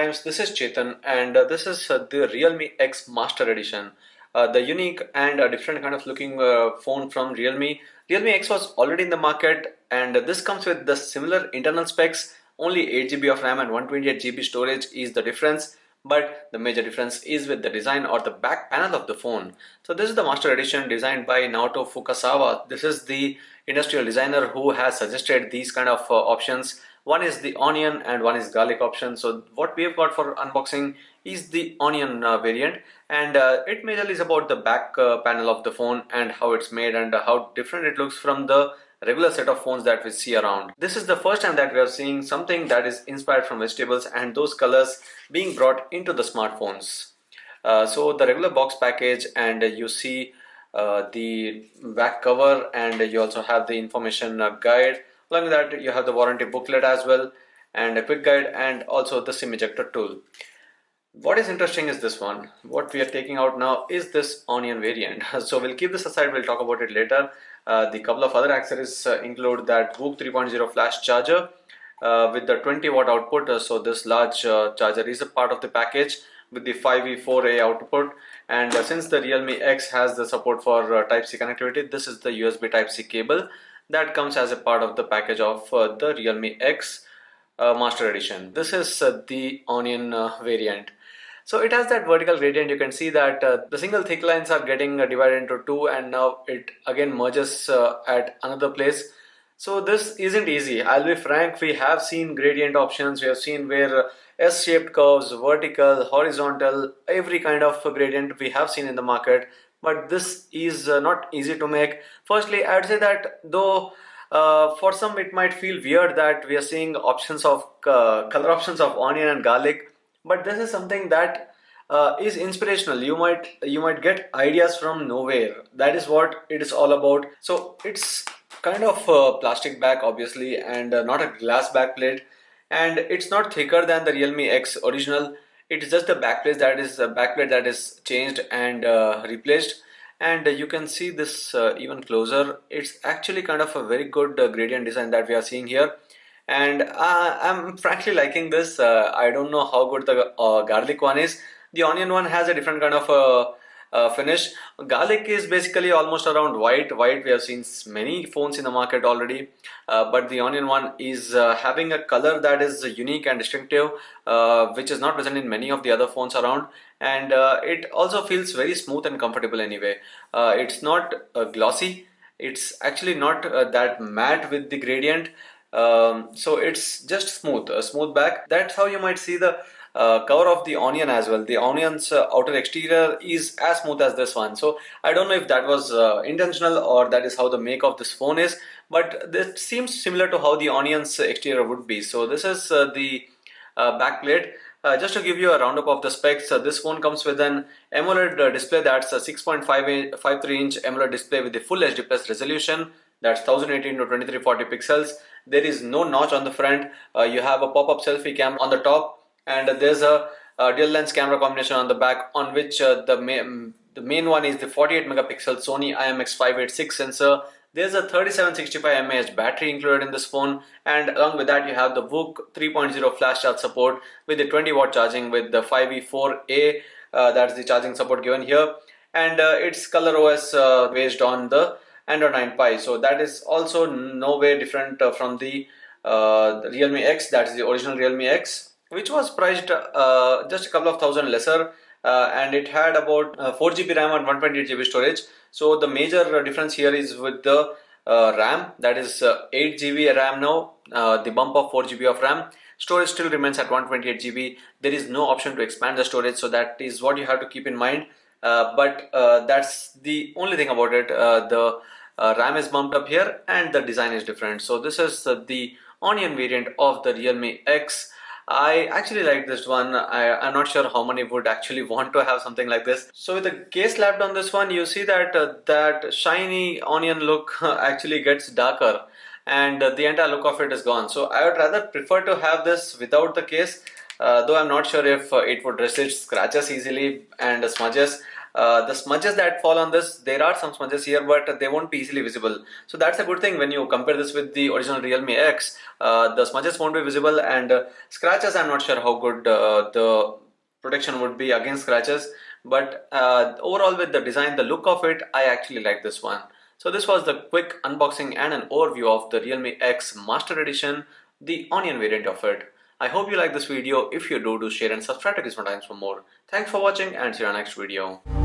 Times. This is Chetan, and this is the Realme X Master Edition, the unique and different kind of looking phone from Realme. Realme X was already in the market, and this comes with the similar internal specs. Only 8 GB of RAM and 128 GB storage is the difference, but the major difference is with the design or the back panel of the phone. So this is the Master Edition designed by Naoto Fukasawa. This is the industrial designer who has suggested these kind of options. One is the onion and one is garlic option. So what we have got for unboxing is the onion variant, and it majorly is about the back panel of the phone and how it's made and how different it looks from the regular set of phones that we see around. This is the first time that we are seeing something that is inspired from vegetables and those colors being brought into the smartphones. So the regular box package, and you see the back cover, and you also have the information guide. Along with that, you have the warranty booklet as well, and a quick guide, and also the SIM ejector tool. What is interesting is this one. What we are taking out now is this onion variant. So we'll keep this aside, we'll talk about it later. The couple of other accessories include that VOOC 3.0 flash charger with the 20-watt output. So this large charger is a part of the package with the 5V4A output. And since the Realme X has the support for Type-C connectivity, this is the USB Type-C cable that comes as a part of the package of the Realme X Master Edition. This is the onion variant. So it has that vertical gradient. You can see that the single thick lines are getting divided into two, and now it again merges at another place. So this isn't easy. I'll be frank, we have seen gradient options. We have seen where S-shaped curves, vertical, horizontal, every kind of gradient we have seen in the market. But this is not easy to make. Firstly, I'd say that though for some it might feel weird that we are seeing options of color options of onion and garlic, but this is something that is inspirational. You might get ideas from nowhere. That is what it is all about. So it's kind of a plastic back obviously, and not a glass backplate, and it's not thicker than the Realme X original. It's just the backplate that is changed and replaced, and you can see this even closer. It's actually kind of a very good gradient design that we are seeing here, and I'm frankly liking this. I don't know how good the garlic one is. The onion one has a different kind of finish. Garlic is basically almost around white. We have seen many phones in the market already, but the onion one is having a color that is unique and distinctive, which is not present in many of the other phones around, and it also feels very smooth and comfortable anyway. It's not glossy. It's actually not that matte with the gradient. So it's just smooth, a smooth back. That's how you might see the cover of the onion as well. The onion's outer exterior is as smooth as this one. So I don't know if that was intentional or that is how the make of this phone is, but this seems similar to how the onion's exterior would be. So this is the back plate. Just to give you a roundup of the specs, this phone comes with an AMOLED display. That's a 6.53-inch AMOLED display with the full HD plus resolution. That's 1080 into 2340 pixels. There is no notch on the front. You have a pop-up selfie cam on the top, and there's a dual lens camera combination on the back, on which the main one is the 48 megapixel Sony IMX586 sensor. There's a 3765 mAh battery included in this phone, and along with that you have the VOOC 3.0 flash charge support with the 20-watt charging with the 5V4A. That's the charging support given here, and it's color OS based on the Android 9 Pie. So that is also nowhere different from the Realme X. That is the original Realme X, which was priced just a couple of thousand lesser, and it had about 4 GB RAM and 128 GB storage. So the major difference here is with the RAM, that is 8 GB RAM now, the bump of 4 GB of RAM. Storage still remains at 128 GB. There is no option to expand the storage, so that is what you have to keep in mind. But that's the only thing about it. The RAM is bumped up here and the design is different. So this is the onion variant of the Realme X. I actually like this one. I'm not sure how many would actually want to have something like this. So with the case slapped on this one, you see that that shiny onion look actually gets darker, and the entire look of it is gone. So I would rather prefer to have this without the case, though I'm not sure if it would resist scratches easily and smudges. The smudges that fall on this, there are some smudges here, but they won't be easily visible. So that's a good thing when you compare this with the original Realme X. The smudges won't be visible, and scratches, I'm not sure how good the protection would be against scratches. But overall, with the design, the look of it, I actually like this one. So this was the quick unboxing and an overview of the Realme X Master Edition, the onion variant of it. I hope you like this video. If you do, share and subscribe to Gizmo Times for more. Thanks for watching and see you in our next video.